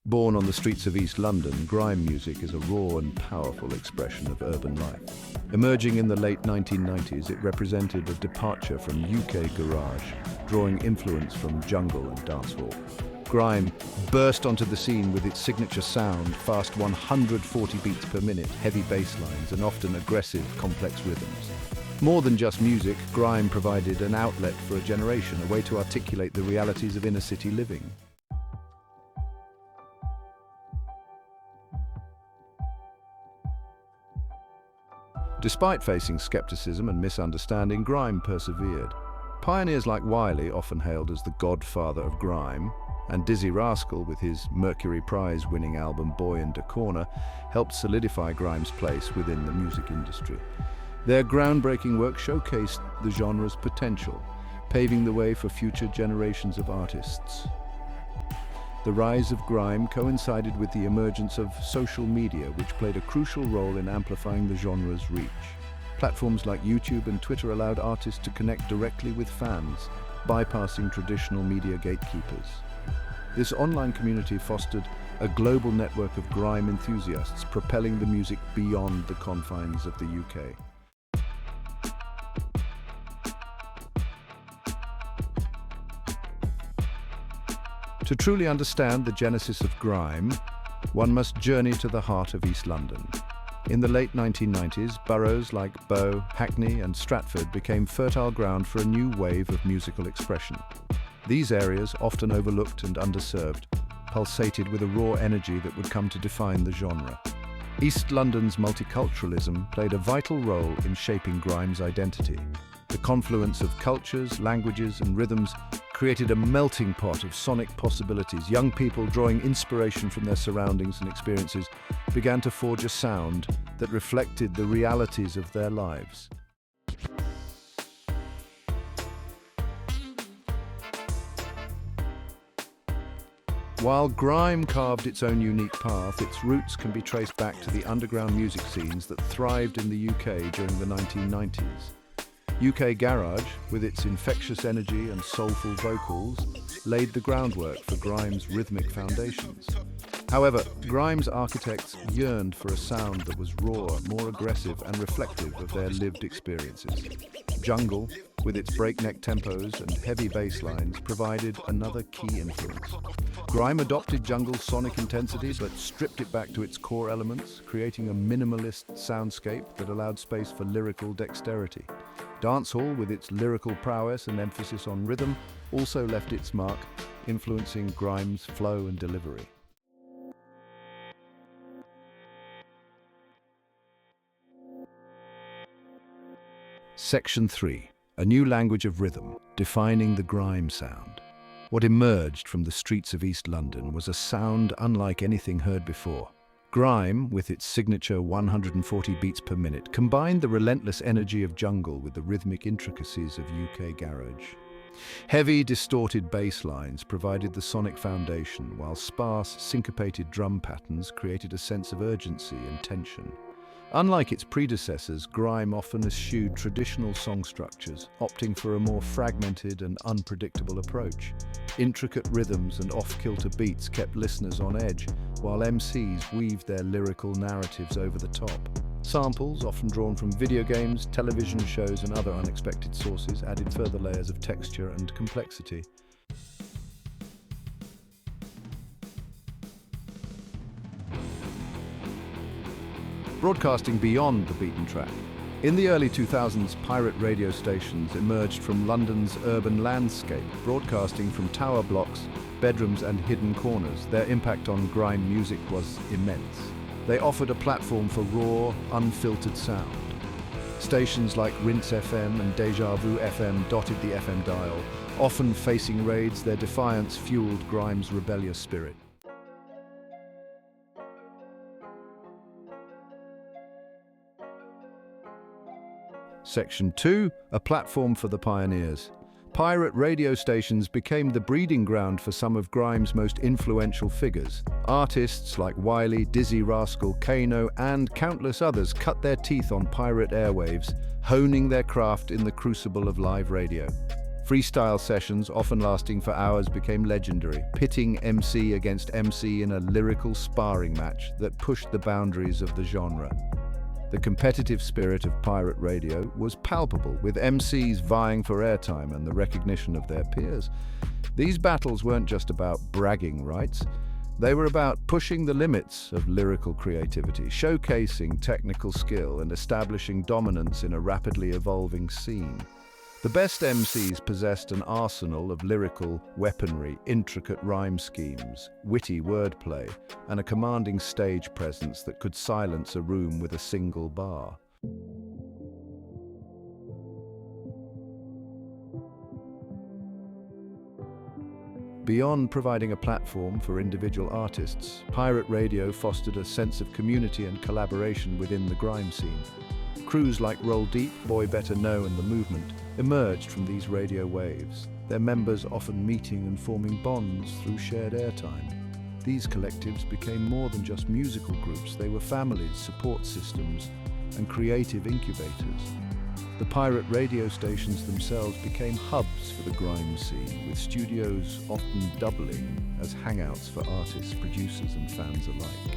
Born on the streets of East London, grime music is a raw and powerful expression of urban life. Emerging in the late 1990s, it represented a departure from UK garage, drawing influence from jungle and dancehall. Grime burst onto the scene with its signature sound, fast 140 beats per minute, heavy bass lines, and often aggressive, complex rhythms. More than just music, grime provided an outlet for a generation, a way to articulate the realities of inner-city living. Despite facing skepticism and misunderstanding, grime persevered. Pioneers like Wiley, often hailed as the godfather of grime, and Dizzy Rascal, with his Mercury Prize-winning album Boy in the Corner, helped solidify grime's place within the music industry. Their groundbreaking work showcased the genre's potential, paving the way for future generations of artists. The rise of grime coincided with the emergence of social media, which played a crucial role in amplifying the genre's reach. Platforms like YouTube and Twitter allowed artists to connect directly with fans, bypassing traditional media gatekeepers. This online community fostered a global network of grime enthusiasts, propelling the music beyond the confines of the UK. To truly understand the genesis of grime, one must journey to the heart of East London. In the late 1990s, boroughs like Bow, Hackney and Stratford became fertile ground for a new wave of musical expression. These areas, often overlooked and underserved, pulsated with a raw energy that would come to define the genre. East London's multiculturalism played a vital role in shaping grime's identity. The confluence of cultures, languages and rhythms created a melting pot of sonic possibilities. Young people, drawing inspiration from their surroundings and experiences, began to forge a sound that reflected the realities of their lives. While grime carved its own unique path, its roots can be traced back to the underground music scenes that thrived in the UK during the 1990s. UK garage, with its infectious energy and soulful vocals, laid the groundwork for grime's rhythmic foundations. However, grime's architects yearned for a sound that was raw, more aggressive and reflective of their lived experiences. Jungle, with its breakneck tempos and heavy bass lines, provided another key influence. Grime adopted jungle's sonic intensity but stripped it back to its core elements, creating a minimalist soundscape that allowed space for lyrical dexterity. Dancehall, with its lyrical prowess and emphasis on rhythm, also left its mark, influencing grime's flow and delivery. Section 3. A new language of rhythm, defining the grime sound. What emerged from the streets of East London was a sound unlike anything heard before. Grime, with its signature 140 beats per minute, combined the relentless energy of jungle with the rhythmic intricacies of UK garage. Heavy, distorted bass lines provided the sonic foundation, while sparse, syncopated drum patterns created a sense of urgency and tension. Unlike its predecessors, grime often eschewed traditional song structures, opting for a more fragmented and unpredictable approach. Intricate rhythms and off-kilter beats kept listeners on edge, while MCs weaved their lyrical narratives over the top. Samples, often drawn from video games, television shows and other unexpected sources, added further layers of texture and complexity. Broadcasting beyond the beaten track. In the early 2000s, pirate radio stations emerged from London's urban landscape, broadcasting from tower blocks, bedrooms and hidden corners. Their impact on grime music was immense. They offered a platform for raw, unfiltered sound. Stations like Rinse FM and Deja Vu FM dotted the FM dial. Often facing raids, their defiance fueled grime's rebellious spirit. Section 2. A platform for the pioneers. Pirate radio stations became the breeding ground for some of grime's most influential figures. Artists like Wiley, Dizzy Rascal, Kano, and countless others cut their teeth on pirate airwaves, honing their craft in the crucible of live radio. Freestyle sessions, often lasting for hours, became legendary, pitting MC against MC in a lyrical sparring match that pushed the boundaries of the genre. The competitive spirit of pirate radio was palpable, with MCs vying for airtime and the recognition of their peers. These battles weren't just about bragging rights. They were about pushing the limits of lyrical creativity, showcasing technical skill, and establishing dominance in a rapidly evolving scene. The best MCs possessed an arsenal of lyrical weaponry, intricate rhyme schemes, witty wordplay, and a commanding stage presence that could silence a room with a single bar. Beyond providing a platform for individual artists, pirate radio fostered a sense of community and collaboration within the grime scene. Crews like Roll Deep, Boy Better Know, and The Movement emerged from these radio waves, their members often meeting and forming bonds through shared airtime. These collectives became more than just musical groups. They were families, support systems, and creative incubators. The pirate radio stations themselves became hubs for the grime scene, with studios often doubling as hangouts for artists, producers, and fans alike.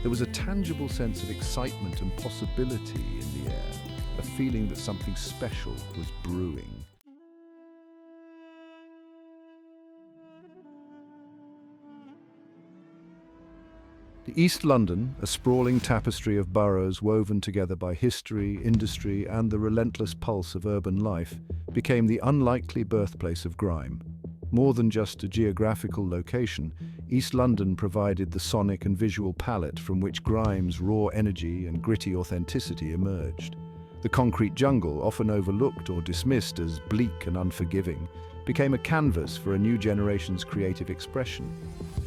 There was a tangible sense of excitement and possibility in the air, a feeling that something special was brewing. East London, a sprawling tapestry of boroughs woven together by history, industry, and the relentless pulse of urban life, became the unlikely birthplace of grime. More than just a geographical location, East London provided the sonic and visual palette from which grime's raw energy and gritty authenticity emerged. The concrete jungle, often overlooked or dismissed as bleak and unforgiving, became a canvas for a new generation's creative expression.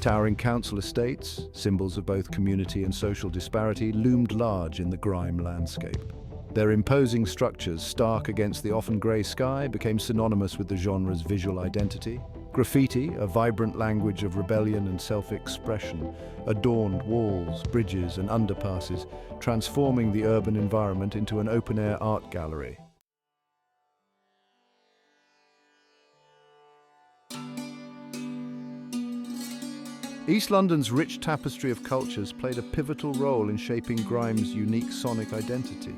Towering council estates, symbols of both community and social disparity, loomed large in the grime landscape. Their imposing structures, stark against the often grey sky, became synonymous with the genre's visual identity. Graffiti, a vibrant language of rebellion and self-expression, adorned walls, bridges, and underpasses, transforming the urban environment into an open-air art gallery. East London's rich tapestry of cultures played a pivotal role in shaping grime's unique sonic identity.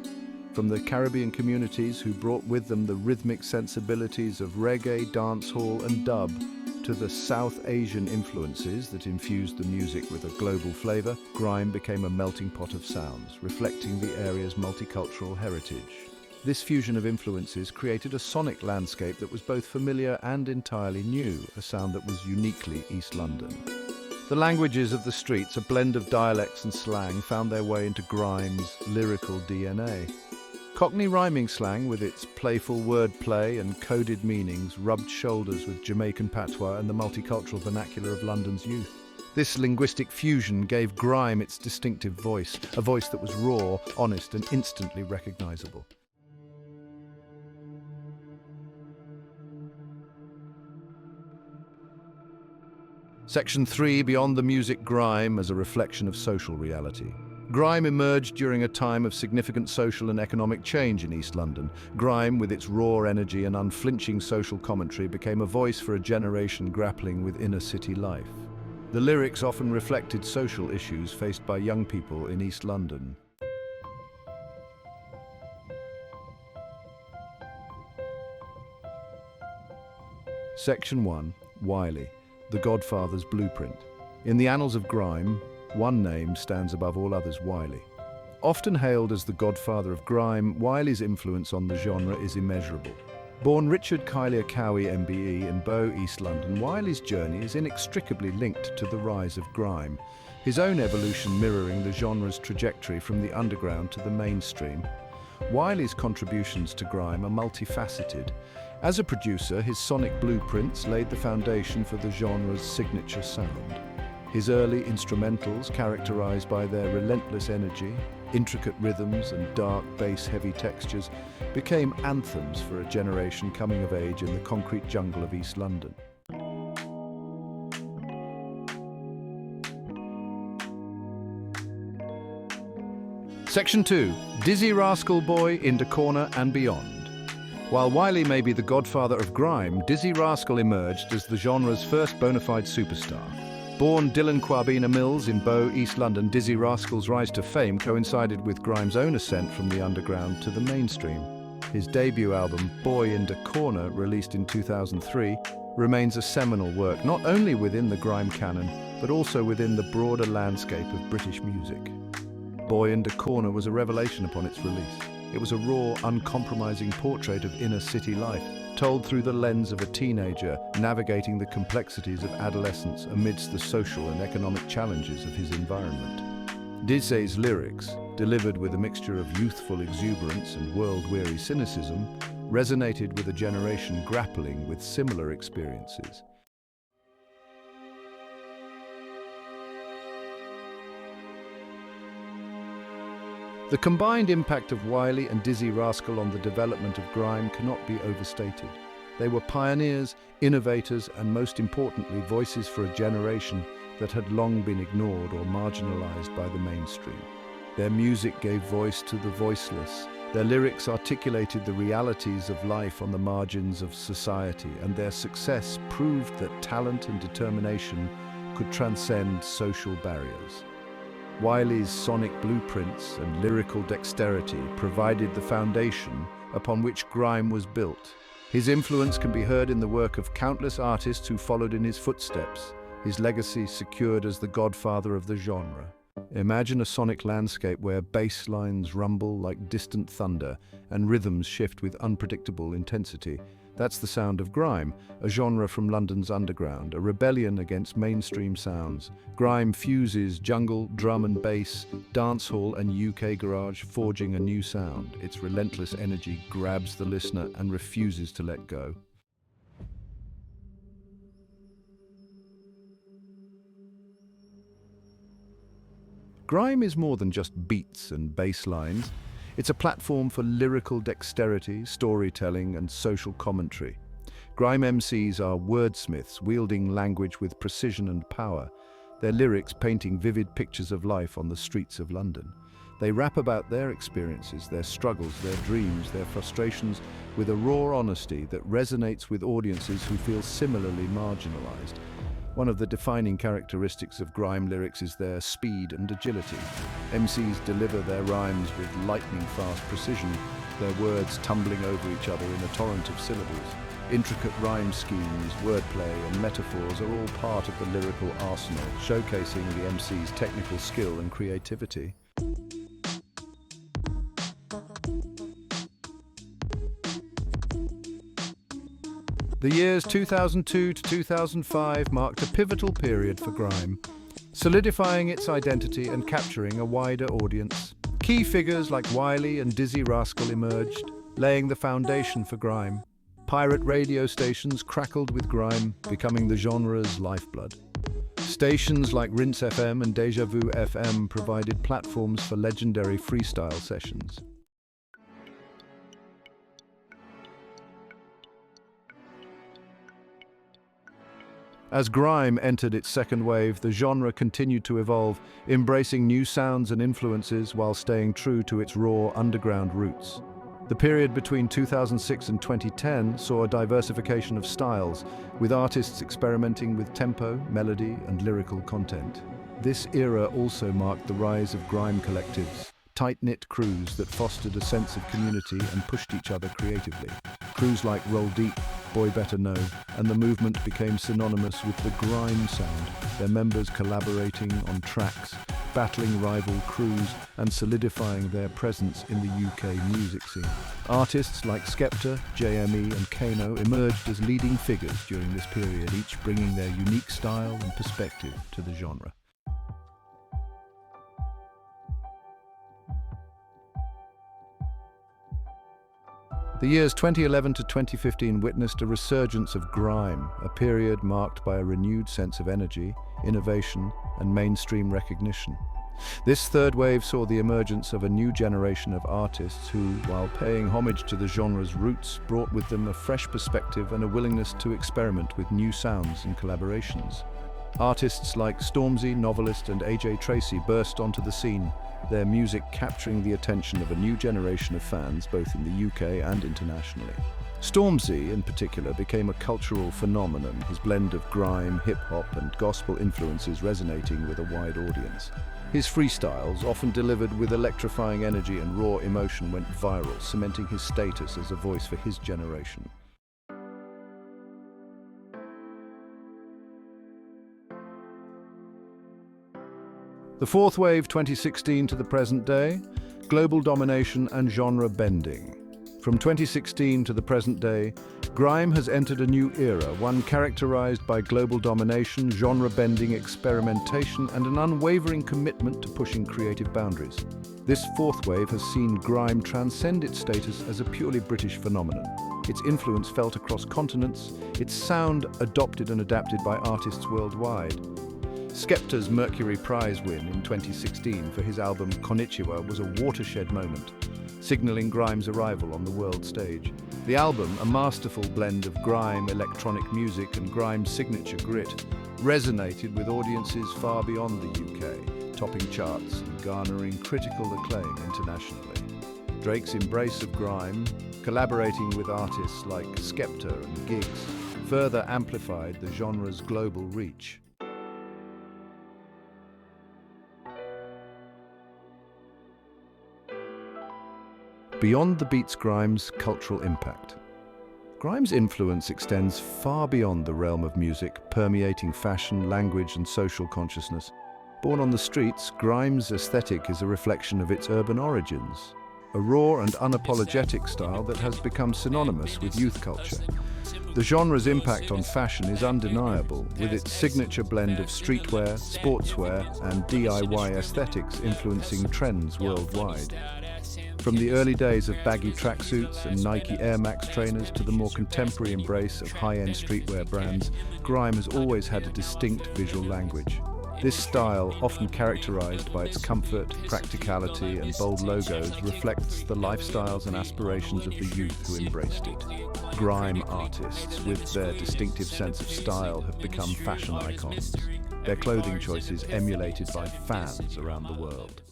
From the Caribbean communities who brought with them the rhythmic sensibilities of reggae, dancehall, and dub, to the South Asian influences that infused the music with a global flavour, grime became a melting pot of sounds, reflecting the area's multicultural heritage. This fusion of influences created a sonic landscape that was both familiar and entirely new, a sound that was uniquely East London. The languages of the streets, a blend of dialects and slang, found their way into grime's lyrical DNA. Cockney rhyming slang, with its playful wordplay and coded meanings, rubbed shoulders with Jamaican patois and the multicultural vernacular of London's youth. This linguistic fusion gave grime its distinctive voice, a voice that was raw, honest, and instantly recognizable. Section 3, Beyond the Music, grime as a reflection of social reality. Grime emerged during a time of significant social and economic change in East London. Grime, with its raw energy and unflinching social commentary, became a voice for a generation grappling with inner city life. The lyrics often reflected social issues faced by young people in East London. Section 1, Wiley, the Godfather's Blueprint. In the annals of grime, one name stands above all others: Wiley. Often hailed as the godfather of grime, Wiley's influence on the genre is immeasurable. Born Richard Kylier Cowie MBE in Bow, East London, Wiley's journey is inextricably linked to the rise of grime, his own evolution mirroring the genre's trajectory from the underground to the mainstream. Wiley's contributions to grime are multifaceted. As a producer, his sonic blueprints laid the foundation for the genre's signature sound. His early instrumentals, characterized by their relentless energy, intricate rhythms, and dark bass-heavy textures, became anthems for a generation coming of age in the concrete jungle of East London. Section 2, Dizzy Rascal Boy, Into Corner and Beyond. While Wiley may be the godfather of grime, Dizzy Rascal emerged as the genre's first bona fide superstar. Born Dylan Kwabena Mills in Bow, East London, Dizzy Rascal's rise to fame coincided with grime's own ascent from the underground to the mainstream. His debut album, Boy in the Corner, released in 2003, remains a seminal work not only within the grime canon, but also within the broader landscape of British music. Boy in the Corner was a revelation upon its release. It was a raw, uncompromising portrait of inner city life, told through the lens of a teenager navigating the complexities of adolescence amidst the social and economic challenges of his environment. Dizzy's lyrics, delivered with a mixture of youthful exuberance and world-weary cynicism, resonated with a generation grappling with similar experiences. The combined impact of Wiley and Dizzy Rascal on the development of grime cannot be overstated. They were pioneers, innovators, and most importantly, voices for a generation that had long been ignored or marginalized by the mainstream. Their music gave voice to the voiceless. Their lyrics articulated the realities of life on the margins of society, and their success proved that talent and determination could transcend social barriers. Wiley's sonic blueprints and lyrical dexterity provided the foundation upon which grime was built. His influence can be heard in the work of countless artists who followed in his footsteps, his legacy secured as the godfather of the genre. Imagine a sonic landscape where bass lines rumble like distant thunder and rhythms shift with unpredictable intensity. That's the sound of grime, a genre from London's underground, a rebellion against mainstream sounds. Grime fuses jungle, drum and bass, dancehall and UK garage, forging a new sound. Its relentless energy grabs the listener and refuses to let go. Grime is more than just beats and bass lines. It's a platform for lyrical dexterity, storytelling, and social commentary. Grime MCs are wordsmiths wielding language with precision and power, their lyrics painting vivid pictures of life on the streets of London. They rap about their experiences, their struggles, their dreams, their frustrations, with a raw honesty that resonates with audiences who feel similarly marginalized. One of the defining characteristics of grime lyrics is their speed and agility. MCs deliver their rhymes with lightning-fast precision, their words tumbling over each other in a torrent of syllables. Intricate rhyme schemes, wordplay, and metaphors are all part of the lyrical arsenal, showcasing the MC's technical skill and creativity. The years 2002 to 2005 marked a pivotal period for grime, solidifying its identity and capturing a wider audience. Key figures like Wiley and Dizzy Rascal emerged, laying the foundation for grime. Pirate radio stations crackled with grime, becoming the genre's lifeblood. Stations like Rinse FM and Deja Vu FM provided platforms for legendary freestyle sessions. As grime entered its second wave, the genre continued to evolve, embracing new sounds and influences while staying true to its raw underground roots. The period between 2006 and 2010 saw a diversification of styles, with artists experimenting with tempo, melody, and lyrical content. This era also marked the rise of grime collectives, tight-knit crews that fostered a sense of community and pushed each other creatively. Crews like Roll Deep, Boy Better Know, and the movement became synonymous with the grime sound, their members collaborating on tracks, battling rival crews, and solidifying their presence in the UK music scene. Artists like Skepta, JME, and Kano emerged as leading figures during this period, each bringing their unique style and perspective to the genre. The years 2011 to 2015 witnessed a resurgence of grime, a period marked by a renewed sense of energy, innovation, and mainstream recognition. This third wave saw the emergence of a new generation of artists who, while paying homage to the genre's roots, brought with them a fresh perspective and a willingness to experiment with new sounds and collaborations. Artists like Stormzy, Novelist and AJ Tracey burst onto the scene, their music capturing the attention of a new generation of fans both in the UK and internationally. Stormzy, in particular, became a cultural phenomenon, his blend of grime, hip-hop and gospel influences resonating with a wide audience. His freestyles, often delivered with electrifying energy and raw emotion, went viral, cementing his status as a voice for his generation. The fourth wave 2016 to the present day, global domination and genre bending. From 2016 to the present day, grime has entered a new era, one characterized by global domination, genre-bending experimentation, and an unwavering commitment to pushing creative boundaries. This fourth wave has seen grime transcend its status as a purely British phenomenon. Its influence felt across continents, its sound adopted and adapted by artists worldwide. Skepta's Mercury Prize win in 2016 for his album Konnichiwa was a watershed moment, signaling grime's arrival on the world stage. The album, a masterful blend of grime, electronic music and grime's signature grit, resonated with audiences far beyond the UK, topping charts and garnering critical acclaim internationally. Drake's embrace of grime, collaborating with artists like Skepta and Giggs, further amplified the genre's global reach. Beyond the beat's grime's cultural impact. Grime's influence extends far beyond the realm of music, permeating fashion, language and social consciousness. Born on the streets, grime's aesthetic is a reflection of its urban origins, a raw and unapologetic style that has become synonymous with youth culture. The genre's impact on fashion is undeniable, with its signature blend of streetwear, sportswear and DIY aesthetics influencing trends worldwide. From the early days of baggy tracksuits and Nike Air Max trainers to the more contemporary embrace of high-end streetwear brands, grime has always had a distinct visual language. This style, often characterized by its comfort, practicality and bold logos, reflects the lifestyles and aspirations of the youth who embraced it. Grime artists, with their distinctive sense of style, have become fashion icons, their clothing choices emulated by fans around the world.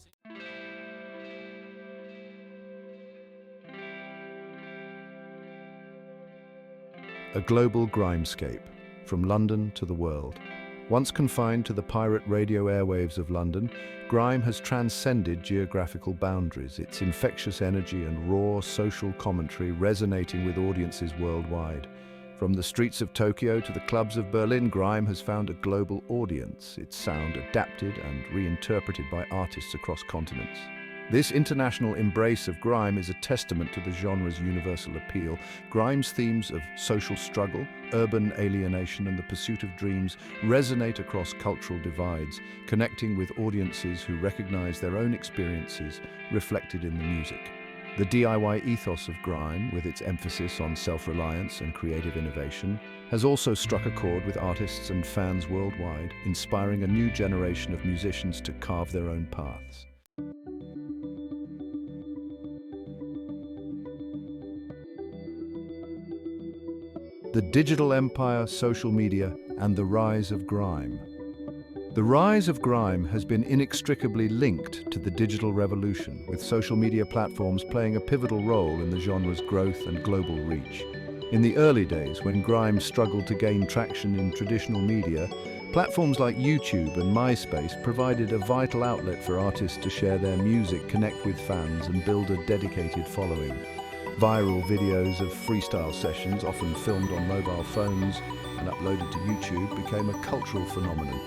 A global grimescape, from London to the world. Once confined to the pirate radio airwaves of London, grime has transcended geographical boundaries, its infectious energy and raw social commentary resonating with audiences worldwide. From the streets of Tokyo to the clubs of Berlin, grime has found a global audience, its sound adapted and reinterpreted by artists across continents. This international embrace of grime is a testament to the genre's universal appeal. Grime's themes of social struggle, urban alienation and the pursuit of dreams resonate across cultural divides, connecting with audiences who recognize their own experiences reflected in the music. The DIY ethos of grime, with its emphasis on self-reliance and creative innovation, has also struck a chord with artists and fans worldwide, inspiring a new generation of musicians to carve their own paths. The digital empire, social media, and the rise of grime. The rise of grime has been inextricably linked to the digital revolution, with social media platforms playing a pivotal role in the genre's growth and global reach. In the early days, when grime struggled to gain traction in traditional media, platforms like YouTube and MySpace provided a vital outlet for artists to share their music, connect with fans, and build a dedicated following. Viral videos of freestyle sessions, often filmed on mobile phones and uploaded to YouTube, became a cultural phenomenon,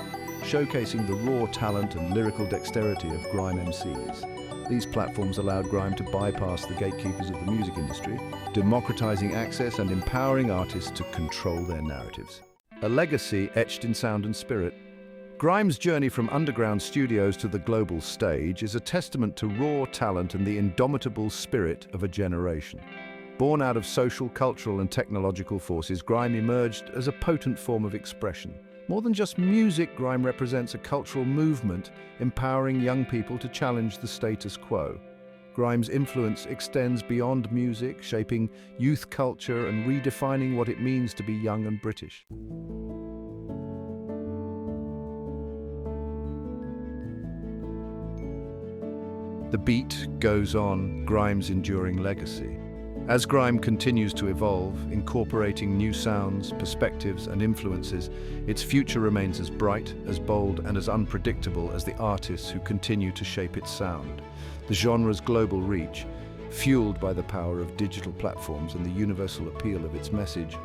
showcasing the raw talent and lyrical dexterity of grime MCs. These platforms allowed grime to bypass the gatekeepers of the music industry, democratizing access and empowering artists to control their narratives. A legacy etched in sound and spirit. Grime's journey from underground studios to the global stage is a testament to raw talent and the indomitable spirit of a generation. Born out of social, cultural and technological forces, grime emerged as a potent form of expression. More than just music, grime represents a cultural movement, empowering young people to challenge the status quo. Grime's influence extends beyond music, shaping youth culture and redefining what it means to be young and British. The beat goes on, Grime's enduring legacy. As grime continues to evolve, incorporating new sounds, perspectives, and influences, its future remains as bright, as bold, and as unpredictable as the artists who continue to shape its sound. The genre's global reach, fueled by the power of digital platforms and the universal appeal of its message,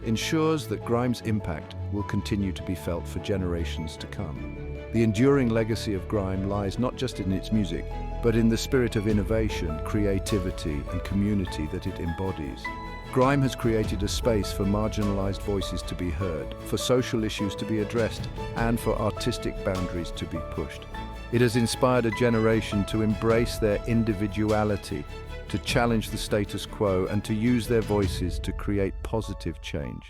ensures that grime's impact will continue to be felt for generations to come. The enduring legacy of grime lies not just in its music, but in the spirit of innovation, creativity, and community that it embodies. Grime has created a space for marginalized voices to be heard, for social issues to be addressed, and for artistic boundaries to be pushed. It has inspired a generation to embrace their individuality, to challenge the status quo, and to use their voices to create positive change.